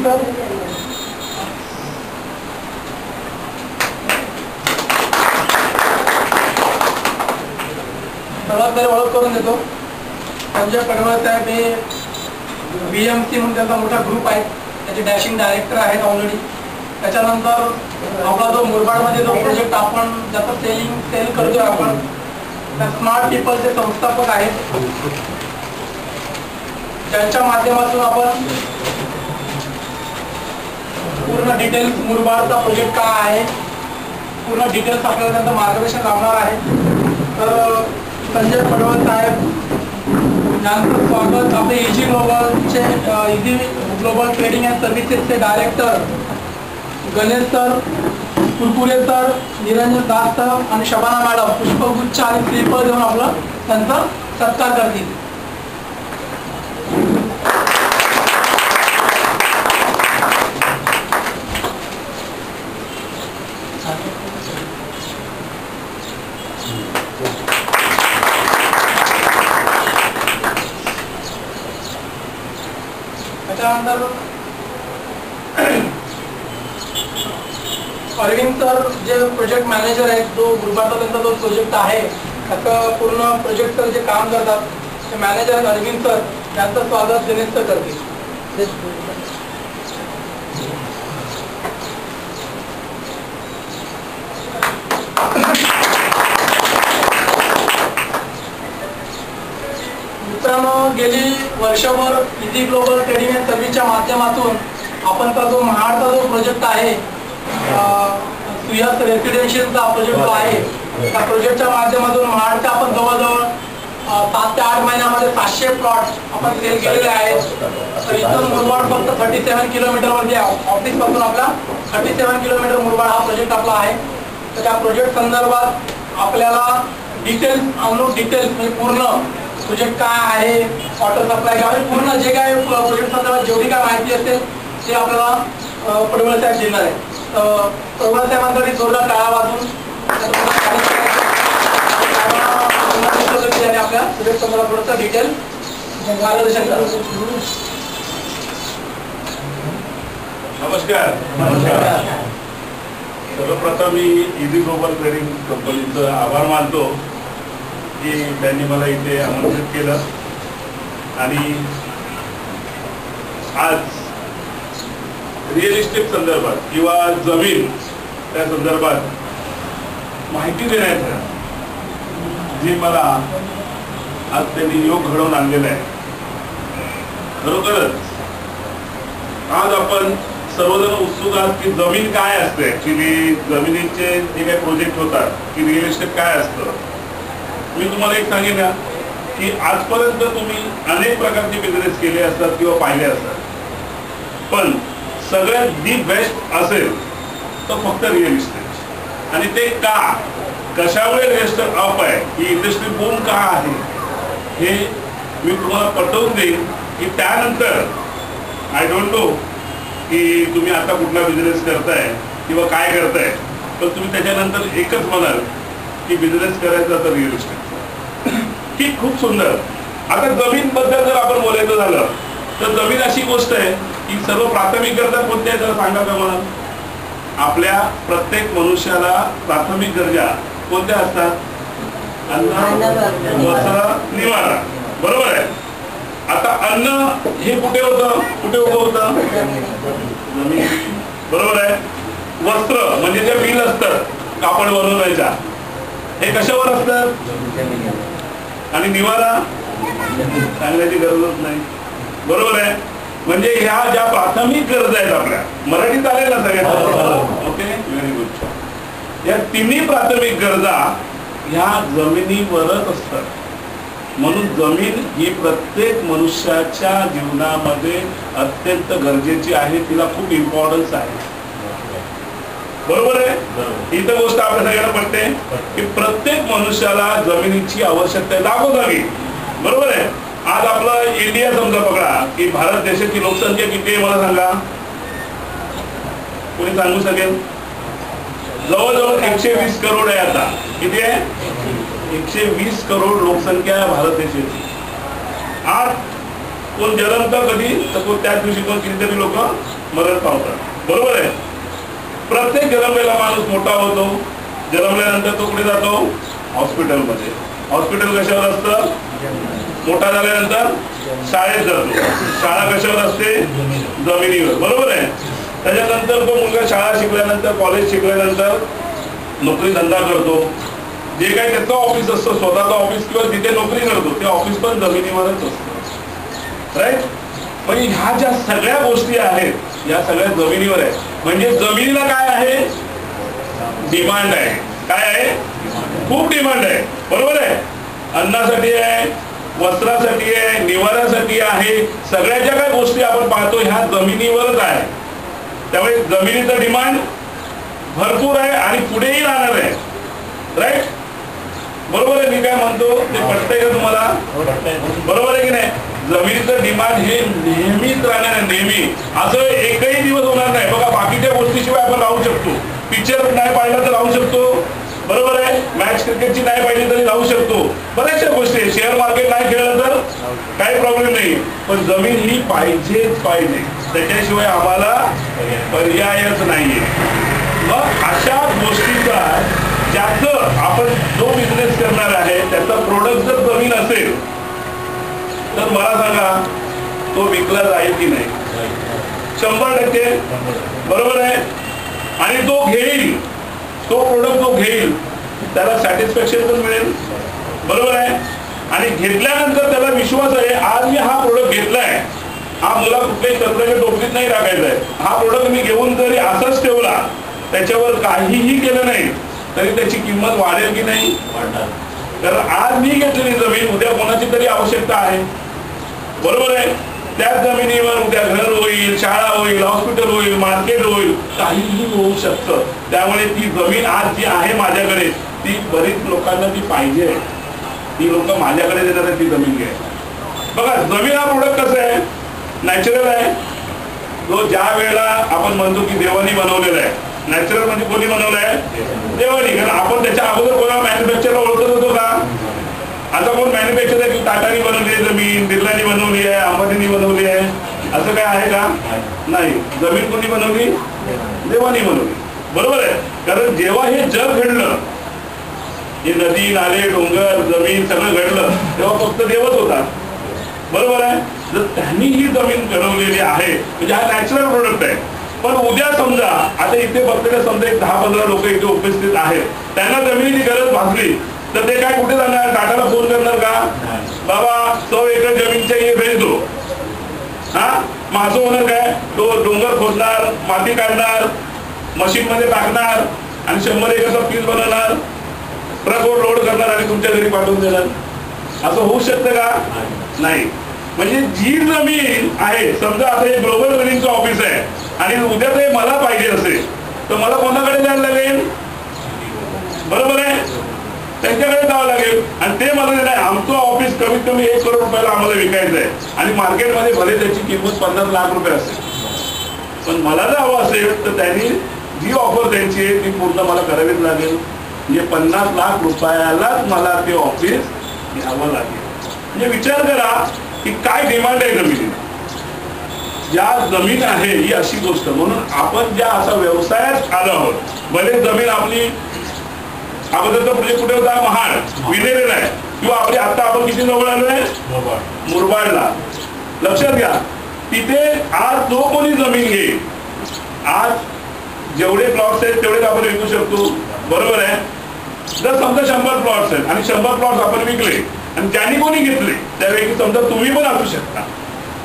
Sir. सर्वात पहिले ओळख करून देतो. संजय पडवळ साहेब हे BMC म्हणून त्यांचा मोठा ग्रुप आहे, त्याचे डॅशिंग डायरेक्टर आहेत ऑलरेडी. त्याच्यानंतर आपला जो मुरबाडमध्ये जो प्रोजेक्ट आपण ज्याचं सेल करतोय आपण, त्या स्मार्ट पीपलचे संस्थापक आहेत, ज्यांच्या माध्यमातून आपण पूर्ण डिटेल्स मुरबाडचा प्रोजेक्ट काय आहे पूर्ण डिटेल्स आपल्याला त्यांचं मार्गदर्शन लाभणार आहे. तर संजय पडवळ साहेब यांचं स्वागत. आपले इजी ग्लोबलचे इजी ग्लोबल ट्रेडिंग अँड सर्व्हिसेसचे director Ganesh sir, Kurkure sir, Niranjan Das sir आणि शबाना मॅडम पुष्पगुच्छ आणि श्रीफळ देऊन आपलं त्यांचा सत्कार करतील. त्याच्यानंतर अरविंद सर जे प्रोजेक्ट मॅनेजर आहेत, जो गुरुबाचा त्यांचा जो प्रोजेक्ट आहे त्याचं पूर्ण प्रोजेक्टचं जे काम करतात ते मॅनेजर अरविंद सर, यांचं स्वागत गणेश सर करतील. मित्रांनो, गेली वर्षभर इझी ग्लोबल ट्रेडिंग अँड सर्व्हिसच्या माध्यमातून आपण जो महाडचा जो प्रोजेक्ट आहे, सुयस रेसिडेन्शियलचा प्रोजेक्ट जो आहे, त्या प्रोजेक्टच्या माध्यमातून महाडच्या आपण जवळजवळ 7 ते 8 महिन्यामध्ये 700 प्लॉट आपण सेल केलेले आहेत. तर इथून मुरबाड फक्त 37 किलोमीटरवरती ऑफिस पासून आपला 37 किलोमीटर मुरबाड हा प्रोजेक्ट आपला आहे. तर त्या प्रोजेक्ट संदर्भात आपल्याला डिटेल्स म्हणजे पूर्ण प्रोजेक्ट काय आहे, वॉटर सप्लाय काय, पूर्ण जे काय प्रोजेक्ट संदर्भात जेवढी काय माहिती असेल ते आपल्याला पडवळ साहेब देणार आहे. तर पडवळ साहेबांसाठी जोरदार टाळ्या वाजून आपल्या प्रोजेक्ट संदर्भात डिटेल मार्गदर्शन करा. नमस्कार. सर्वप्रथम मी इझी ग्लोबल ट्रेडिंग कंपनीचं आभार मानतो की त्यांनी मला इथे आमंत्रित केलं आणि आज रिअल इस्टेट संदर्भात किंवा जमीन त्या संदर्भात माहिती देण्याचं जे मला आज त्यांनी योग घडवून आणलेला आहे. खरोखरच आज आपण सर्वजण उत्सुक आहात की जमीन काय असते, की जमिनीचे जे काही प्रोजेक्ट होतात की रिअल इस्टेट काय असतं. मी तुम्हाला एक सांगेन ना की आजपर्यंत तुम्ही अनेक प्रकारचे बिझनेस केले असतात किंवा पाहिले असतात, पण सगळ्यात दी बेस्ट असेल तर फक्त रिअल इस्टेट. आणि ते का, कशामुळे रिअल इस्टेट अप आहे, ही इंडस्ट्री बूम का आहे, हे मी तुम्हाला पटवून देईन की त्यानंतर आय डोंट नो की तुम्ही आता कुठला बिझनेस करताय किंवा काय करताय, पण तुम्ही त्याच्यानंतर एकच म्हणाल की बिझनेस करायचा तर रिअल इस्टेट. की खूप सुंदर. आता जमीन बद्दल जर आपण बोलायचं झालं तर जमीन अशी गोष्ट आहे की सर्व प्राथमिक गरजा कोणत्या जर सांगा का मला. आपल्या प्रत्येक मनुष्याला प्राथमिक गरजा कोणत्या असतात? अन्न, वस्त्र, निवारा. बरोबर आहे. आता अन्न हे कुठे होतं, कुठे उभं होतं? जमीन. बरोबर आहे. वस्त्र म्हणजे जे मिल असतं कापड बनवण्याच्या, हे कशावर असतात? आणि निवारा सांगण्याची गरजच नाही. बरोबर आहे. म्हणजे ह्या ज्या प्राथमिक गरजा आहेत आपल्या, मराठीत आले ना सगळ्यात? Okay, very good. या तिन्ही प्राथमिक गरजा ह्या जमिनीवरच असतात. म्हणून जमीन ही प्रत्येक मनुष्याच्या जीवनामध्ये अत्यंत गरजेची आहे, तिला खूप इम्पॉर्टन्स आहे. बरोबर आहे. ही तर गोष्ट आपल्या सगळ्यांना पटते की प्रत्येक मनुष्याला जमिनीची आवश्यकता आहे जागोजागी. बरोबर आहे. आज आपला इंडिया समजा पकडा की भारत देशाची लोकसंख्या किती आहे मला सांगा, कोणी सांगू शकेल? जवळजवळ 120 करोड आहे. आता किती आहे? 120 करोड लोकसंख्या आहे भारत देशाची. आज कोण जन्मतं कधी तर कोण त्याच दिवशी कोण कितीतरी लोक मरण पावतात. बरोबर आहे. प्रत्येक जन्मलेला माणूस मोठा होतो, जन्मल्यानंतर तो कुठे जातो? हॉस्पिटलमध्ये. हॉस्पिटल कशावर असतं? मोठा झाल्यानंतर शाळेत जातो. शाळा कशावर असते? जमिनीवर. बरोबर आहे. त्याच्यानंतर तो मुलगा शाळा शिकल्यानंतर, कॉलेज शिकल्यानंतर नोकरी धंदा करतो. जे काही त्याचं ऑफिस असतं, स्वतःचं ऑफिस किंवा तिथे नोकरी करतो, ते ऑफिस पण जमिनीवरच असतं. राईट. म्हणजे ह्या ज्या सगळ्या गोष्टी आहेत या सगळ्या जमिनीवर आहे. म्हणजे जमिनीला काय आहे? डिमांड आहे. काय आहे? खूप डिमांड आहे. बरोबर आहे. अन्नासाठी आहे, वस्त्रासाठी आहे, निवाऱ्यासाठी आहे. सगळ्या ज्या काही गोष्टी आपण पाहतो ह्या जमिनीवरच आहे. त्यामुळे जमिनीचं डिमांड भरपूर आहे आणि पुढेही राहणार आहे. राईट. बरोबर आहे. मी काय म्हणतो ते पटतंय का तुम्हाला? बरोबर आहे की नाही? जमिनीचं डिमांड हे नेहमीच राहणार आहे. नेहमी. असं एकही दिवस होणार नाही. बघा, बाकीच्या गोष्टीशिवाय आपण राहू शकतो. पिक्चर नाही पाहिला तर राहू शकतो. बरोबर आहे. मॅच क्रिकेटची नाही पाहिजे तरी राहू शकतो. बऱ्याचशा गोष्टी. शेअर मार्केट नाही खेळलं तर काही प्रॉब्लेम नाही. पण जमीन ही पाहिजेच पाहिजे. त्याच्याशिवाय आम्हाला पर्यायच नाहीये. मग अशा गोष्टीचा ज्याचं आपण जो बिझनेस करणार आहे त्याचा प्रोडक्ट जर जमीन असेल तर मला सांगा तो विकला जाईल की नाही? 100%. बरोबर आहे. आणि तो घेईल, तो प्रोडक्ट जो घेईल त्याला सॅटिस्फॅक्शन पण मिळेल. बरोबर आहे. आणि घेतल्यानंतर त्याला विश्वास आहे आज मी हा प्रोडक्ट घेतलाय, हा मला कुठल्याही कचऱ्याच्या टोपलीत नाही टाकायचा आहे. हा प्रोडक्ट मी घेऊन जरी असाच ठेवला, त्याच्यावर काहीही केलं नाही तरी त्याची किंमत वाढेल की नाही? कारण आज मी घेतलेली जमीन उद्या कोणाची तरी आवश्यकता आहे. बरोबर आहे. त्याच जमिनीवर उद्या घर होईल, शाळा होईल, हॉस्पिटल होईल, मार्केट होईल, काहीही होऊ शकतं. त्यामुळे ती जमीन आज जी आहे माझ्याकडे ती बरीच लोकांना ती पाहिजे. ती लोक माझ्याकडे देणार आहे ती जमीन घ्याय. बघा, जमीन हा प्रोडक्ट कसं आहे? नॅचरल आहे. जो ज्या वेळेला आपण म्हणतो की देवानी बनवलेला आहे. नॅचरल म्हणजे कोणी बनवलाय? देवानी. कारण आपण त्याच्या अगोदर कोणा मॅन्युफॅक्चरला ओळखत होतो का? आता कोण मॅन्युफॅक्चर आहे की टाटानी बनवली आहे जमीन, बिर्लानी बनवली आहे, अंबानीनी बनवली आहे, असं काय आहे का? नाही. जमीन कोणी बनवली? देवानी बनवली. बरोबर आहे. कारण जेव्हा हे जग घडलं, हे नदी, नाले, डोंगर, जमीन सगळं घडलं तेव्हा फक्त देवच होता. बरोबर आहे. जर त्यांनी ही जमीन घडवलेली आहे म्हणजे हा नॅचरल प्रोडक्ट आहे. पण उद्या समजा आता इथे बघलेले समजा एक 10-15 लोक इथे उपस्थित आहेत, त्यांना जमिनीची गरज भासली तर ते काय कुठे जाणार? टाटाला फोन करणार का? बाबा 100 एकर जमीन चाहिए भेज दो. हा, माझं होणार काय? तो डोंगर खोदणार, माती काढणार, मशीन मध्ये टाकणार आणि 100 एकरचा पीस बनवणार, ट्रकवर लोड करणार आणि तुमच्या घरी पाठवून देणार. असं होऊ शकतं का? नाही. म्हणजे जी जमीन आहे, समजा आता हे ग्लोबल विनिंगचं ऑफिस आहे आणि उद्या ते मला पाहिजे असेल तर मला कोणाकडे जायला लागेल? बरोबर आहे. त्यांच्याकडे जावं लागेल आणि ते मला नाही, आमचं ऑफिस कमीत कमी 1 करोड रुपयाला आम्हाला विकायचं आहे आणि मार्केटमध्ये भले त्याची किंमत 50 लाख रुपये असेल. पण मला जर हवं असेल तर त्यांनी जी ऑफर द्यायची आहे ती पूर्ण मला करावीच लागेल. म्हणजे 50 लाख रुपयालाच मला ते ऑफिस घ्यावं लागेल. म्हणजे विचार करा की काय डिमांड आहे जमिनीला. ज्या जमीन आहे ही अशी गोष्ट, म्हणून आपण ज्या असा व्यवसायात आलो आहोत, भले जमीन आपली अगोदरचा प्रोजेक्ट कुठे होता? महाड विनेरेला आहे, किंवा आपली आता आपण किती जवळ आलोय? मुरबाडला. लक्षात घ्या, तिथे आज जो कोणी जमीन घेईल, आज जेवढे प्लॉट्स आहेत तेवढेच आपण विकू शकतो. बरोबर आहे. जर समजा 100 प्लॉट्स आहेत आणि 100 प्लॉट्स आपण विकले आणि ज्यांनी कोणी घेतले त्यापैकी समजा तुम्ही पण असू शकता.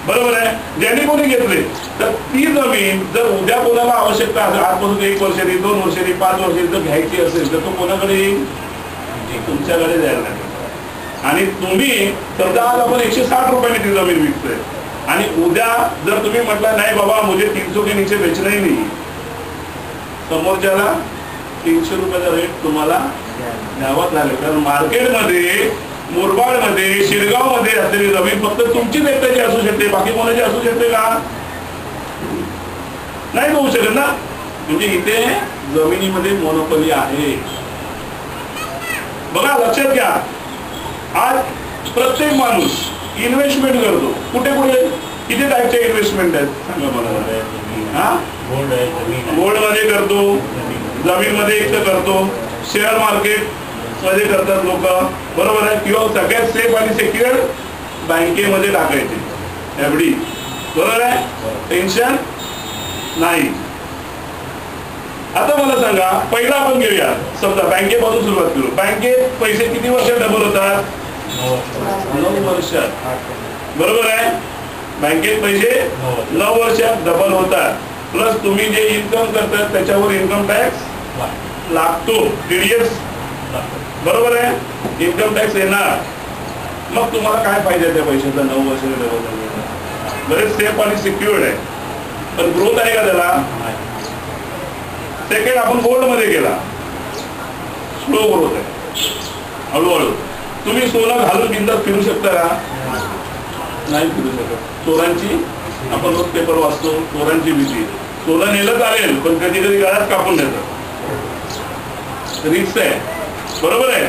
बरोबर आहे. ज्यांनी कोणी घेतले तर ती जमीन जर उद्या कोणाला आवश्यकता असेल, आजपासून 1 वर्षांनी, 2 वर्षांनी, 5 वर्षांनी जर घ्यायची असेल तर तो कोणाकडे येईल? तुमच्याकडे जायला लागेल. आणि तुम्ही समजा आज आपण 160 रुपयाने ती जमीन विकतोय आणि उद्या जर तुम्ही म्हटलं नाही बाबा मुझे 300 के नीचे बेचना ही नाही, समोरच्याला 300 रुपयाचा रेट तुम्हाला द्यावाच लागेल. कारण मार्केटमध्ये, मुरबाडमध्ये, शिरगावमध्ये असलेली जमीन फक्त तुमचीच एकट्याची असू शकते, बाकी कोणाची असू शकते का? नाही होऊ शकत ना. म्हणजे इथे जमिनीमध्ये मोनोपोली आहे. बघा, लक्षात घ्या, आज प्रत्येक माणूस इन्व्हेस्टमेंट करतो. कुठे कुठे किती टाईपचे इन्व्हेस्टमेंट आहेत सांगा मला. हा गोल्ड मध्ये करतो, जमीन मध्ये एक करतो, शेअर मार्केट मध्ये करतात लोक, बरोबर आहे. किंवा सगळ्यात सेफ आणि सिक्युअर बँकेमध्ये टाकायचे एफडी, बरोबर आहे. टेन्शन नाही. आता मला सांगा, पहिला आपण घेऊया, समजा बँकेपासून सुरुवात करू. बँकेत पैसे किती वर्षात डबल होतात? 9 वर्षात, बरोबर आहे. बँकेत पैसे 9 वर्षात डबल होतात. प्लस तुम्ही जे इन्कम करतात त्याच्यावर इन्कम टॅक्स लागतो, टीडीएस, बरोबर आहे. इन्कम टॅक्स येणार. मग तुम्हाला काय पाहिजे त्या पैशाचा? 9 वर्ष डबल. बरेच सेफ आणि सिक्युअर्ड आहे, पण ग्रोथ आहे का त्याला? सेकंड, आपण गोल्ड मध्ये गेला, स्लो ग्रोथ आहे, हळूहळू. तुम्ही सोनं घालून बिंदास फिरू शकता का? नाही फिरू शकत. चोरांची, आपण रोज पेपर वाचतो, चोरांची भीती. सोनं नेलं चालेल, पण कधी कधी गळ्यात कापून नेतं, रिस्क आहे, बरोबर आहे.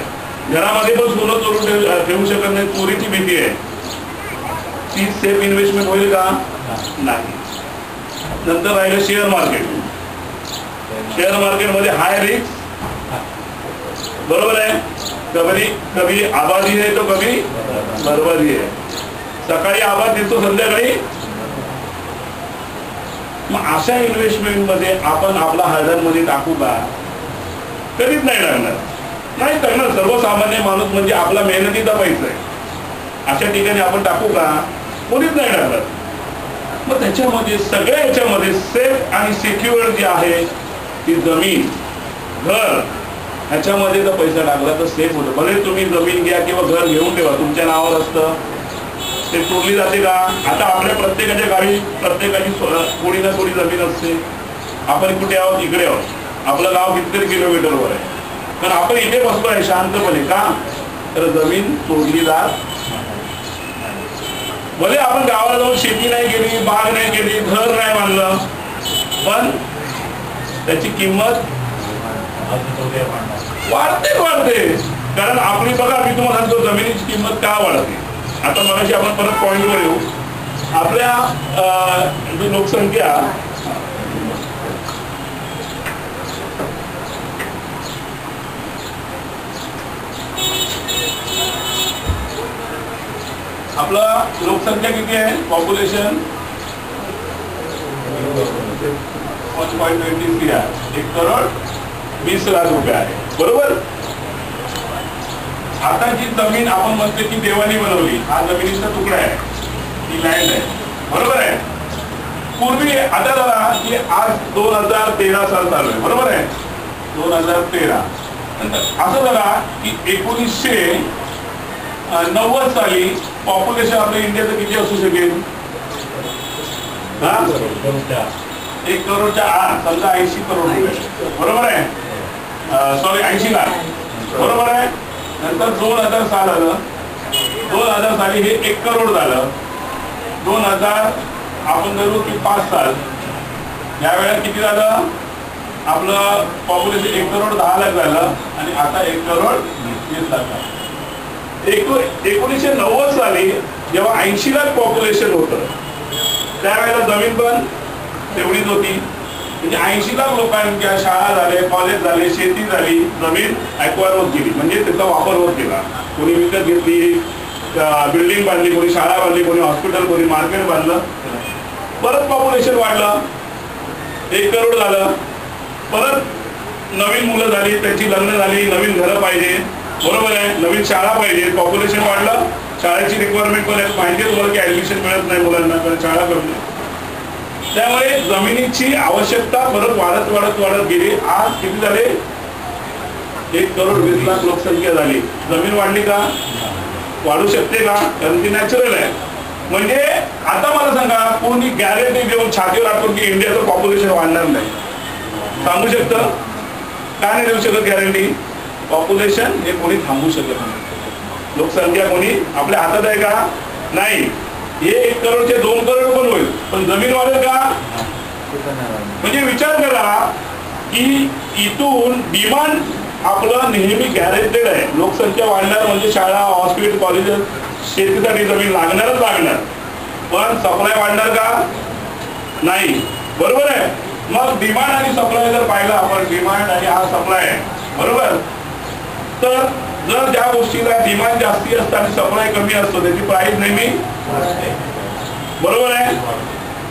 घरामध्ये पण सोनं चोरून ठेवू शकत नाही, चोरीची भीती आहे. ती सेफ इन्व्हेस्टमेंट होईल का? नाही. नंतर राहिलं शेअर मार्केट. शेअर मार्केट मध्ये हाय रिस्क, बरोबर आहे. कभी कभी आबादी आहे तो कभी बर्बादी आहे. सकाळी आबाद दिसतो, संध्याकाळी. मग अशा इन्व्हेस्टमेंट मध्ये आपण आपला हार्डन मध्ये टाकू का? कधीच नाही टाकणार, नाही टाकणार. सर्वसामान्य माणूस म्हणजे आपला मेहनतीचा पैसा आहे, अशा ठिकाणी आपण टाकू का? कोणीच नाही टाकणार. मग त्याच्यामध्ये सगळ्या याच्यामध्ये सेफ आणि सिक्युअर जे आहे ती जमीन, घर, ह्याच्यामध्ये जर पैसा टाकला तर सेफ होतं. भले तुम्ही जमीन घ्या किंवा घर घेऊन ठेवा, तुमच्या नावावर असतं, ते तोडली जाते का? आता आपल्या प्रत्येकाच्या गावी प्रत्येकाची थोडी ना थोडी जमीन असते. आपण कुठे आहोत? इकडे आहोत. आपलं गाव कितीतरी किलोमीटरवर आहे, पण आपण इथे बसलो आहे शांतपणे का? तर जमीन तोडली जात. भले आपण गावाला जाऊन शेती नाही केली, बाग नाही केली, घर नाही बांधलं, पण त्याची किंमत वाढते. कारण आपली, बघा मी तुम्हाला सांगतो जमिनीची किंमत का वाढते. आता मगाशी आपण परत पॉईंटवर येऊ. आपल्या जी लोकसंख्या, आपला लोकसंख्या किती आहे? पॉप्युलेशन 1.23 आहे, 1,20,00,000 रुपये आहे, बरोबर. आता जी जमीन आपण म्हणते की देवानी बनवली, हा जमिनीचा तुकडा आहे, ही लँड आहे, बरोबर आहे. पूर्वी आता बघा की आज 2013 साल चालू आहे, बरोबर आहे. 2013 असं बघा की 1990 साली पॉप्युलेशन आपल्या इंडियाचं किती असू शकेल? 1 करोडच्या आत, समजा 80 करोड रुपये, बरोबर आहे. सॉरी 80 लाख, बरोबर आहे. नंतर 2000 साल आलं, 2000 साली हे 1 करोड झालं. 2000 आपण धरू की 5 साल, या वेळेला किती झालं? आपलं पॉप्युलेशन 1 करोड 10 लाख झालं आणि आता 1 करोड 20 लाख झालं. 1990 साली जेव्हा 80 लाख पॉप्युलेशन होतं, त्यावेळेला जमीन पण तेवढीच होती. म्हणजे 80 लाख लोकांच्या शाळा झाले, कॉलेज झाले, शेती झाली, जमीन ॲक्वायर होत गेली, म्हणजे त्याचा वापर होत गेला. कोणी विकत घेतली, बिल्डिंग बांधली, कोणी शाळा बांधली, कोणी हॉस्पिटल, कोणी मार्केट बांधलं. परत पॉप्युलेशन वाढलं, 1 करोड झालं. परत नवीन मुलं झाली, त्यांची लग्न झाली, नवीन घरं पाहिजे, बरोबर आहे, नवीन शाळा पाहिजे, पॉप्युलेशन वाढलं. शाळेची रिक्वायरमेंट पण माहिती आहे तुम्हाला की ऍडमिशन मिळत नाही मुलांना, कारण शाळा कमी. त्यामुळे जमिनीची आवश्यकता परत वाढत वाढत वाढत गेली. आज किती झाले? 1 करोड 20 लाख लोकसंख्या झाली. जमीन वाढली का? वाढू शकते का? कारण ती नॅचरल आहे. म्हणजे आता मला सांगा, कोणी गॅरंटी देऊन छातीवर टाकून की इंडियाचं पॉप्युलेशन वाढणार नाही सांगू शकतं? का नाही देऊ शकत गॅरंटी? पॉप्युलेशन हे कोणी थांबू शकत नाही. लोकसंख्या कोणी आपल्या हातात आहे का? नाही. हे 1 करोडचे 2 करोड पण होईल, पण जमीन वाढेल का? म्हणजे विचार करा की इथून डिमांड आपलं नेहमी गॅरंटेड आहे. लोकसंख्या वाढणार म्हणजे शाळा, हॉस्पिटल, कॉलेज, शेतीसाठी जमीन लागणारच लागणार. पण सप्लाय वाढणार का? नाही. बरोबर आहे. मग डिमांड आणि सप्लाय जर पाहिला आपण, डिमांड आणि हा सप्लाय आहे, बरोबर. तर जर ज्या गोष्टीला डिमांड जास्ती असतं आणि सप्लाय कमी असतो त्याची प्राइस नेहमी, बरोबर आहे,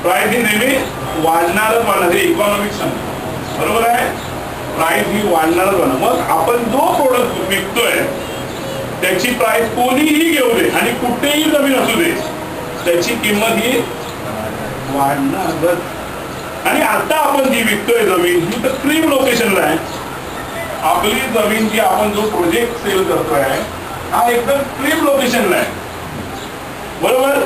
प्राइस ही नेहमी वाढणारच वाढणार, हे इकॉनॉमिक्स सांगतो, बरोबर आहे. प्राइस ही वाढणारच वाढणार. मग आपण जो प्रोडक्ट विकतोय त्याची प्राइस कोणीही घेऊ दे आणि कुठेही जमीन असू दे त्याची किंमत ही वाढणारच. आणि आता आपण जी विकतोय जमीन ही तर क्रीम लोकेशनला आहे. आपली जमीन जी आपण जो प्रोजेक्ट सेल करतोय हा एकदम क्रीम लोकेशनला आहे, बरोबर.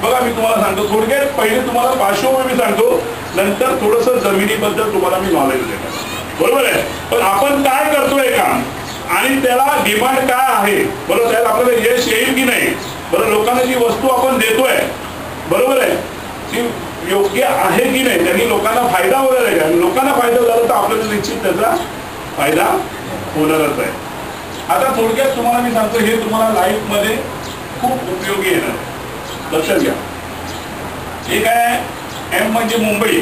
बघा मी तुम्हाला सांगतो थोडक्यात, पहिले तुम्हाला पार्श्वभूमी सांगतो, नंतर थोडस जमिनीबद्दल तुम्हाला मी नॉलेज देतो, बरोबर आहे. पण आपण काय करतोय काम आणि त्याला डिमांड काय आहे, बरोबर, त्याला आपल्याला यश येईल की नाही, बरोबर, लोकांना जी वस्तू आपण देतोय, बरोबर आहे, ती योग्य आहे की नाही, त्यांनी लोकांना फायदा होणार आहे का, लोकांना फायदा झाला तर आपल्याला निश्चित त्याचा फायदा होणारच आहे. आता थोडक्यात तुम्हाला मी सांगतो, हे तुम्हाला लाईफ मध्ये खूप उपयोगी येणार, लक्षात घ्या. हे काय, एम म्हणजे मुंबई,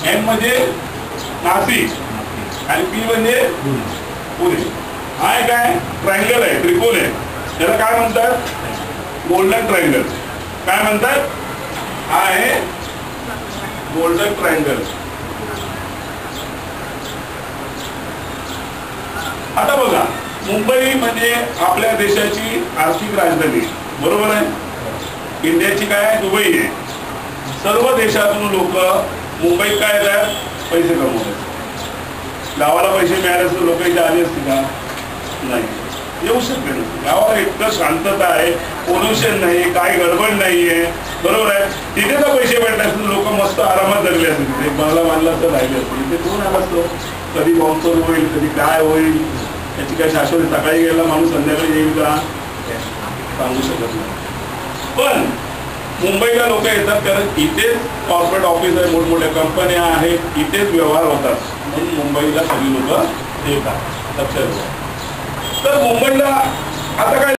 एन म्हणजे नाशिक आणि पी म्हणजे पुणे. हा एक काय ट्रायंगल आहे, त्रिकोण आहे, त्याला काय म्हणतात, गोल्डन ट्रायंगल. काय म्हणतात, हा आहे गोल्डन ट्रायंगल. आता बघा, मुंबई म्हणजे आपल्या देशाची आर्थिक राजधानी, बरोबर आहे. इंडियाची काय दुबई आहे. सर्व देशातून लोक मुंबईत काय येतात, पैसे कमवतात. गावाला पैसे मिळाले असते लोक इथे आली असते का, नाही, येऊ शकते नसते. गावाला इतकं शांतता आहे, पोल्युशन नाही, काय गडबड नाहीये, बरोबर आहे. तिथे तर पैसे भेटले असते लोक मस्त आरामात जगले असते, तिथे बंगला बांधला तर राहिले असते. इथे कोण आला असतो, कधी बॉम्बस्फोट होईल, कधी काय होईल, याची काय शाश्वती. सकाळी गेला माणूस संध्याकाळी येईल का सांगू शकत नाही. पण मुंबईला लोक येतात कारण इथेच कॉर्पोरेट ऑफिस आहे, मोठमोठ्या कंपन्या आहेत, इथेच व्यवहार होतात, म्हणून मुंबईला सगळी लोक येतात, लक्षात घ्या. तर मुंबईला आता काय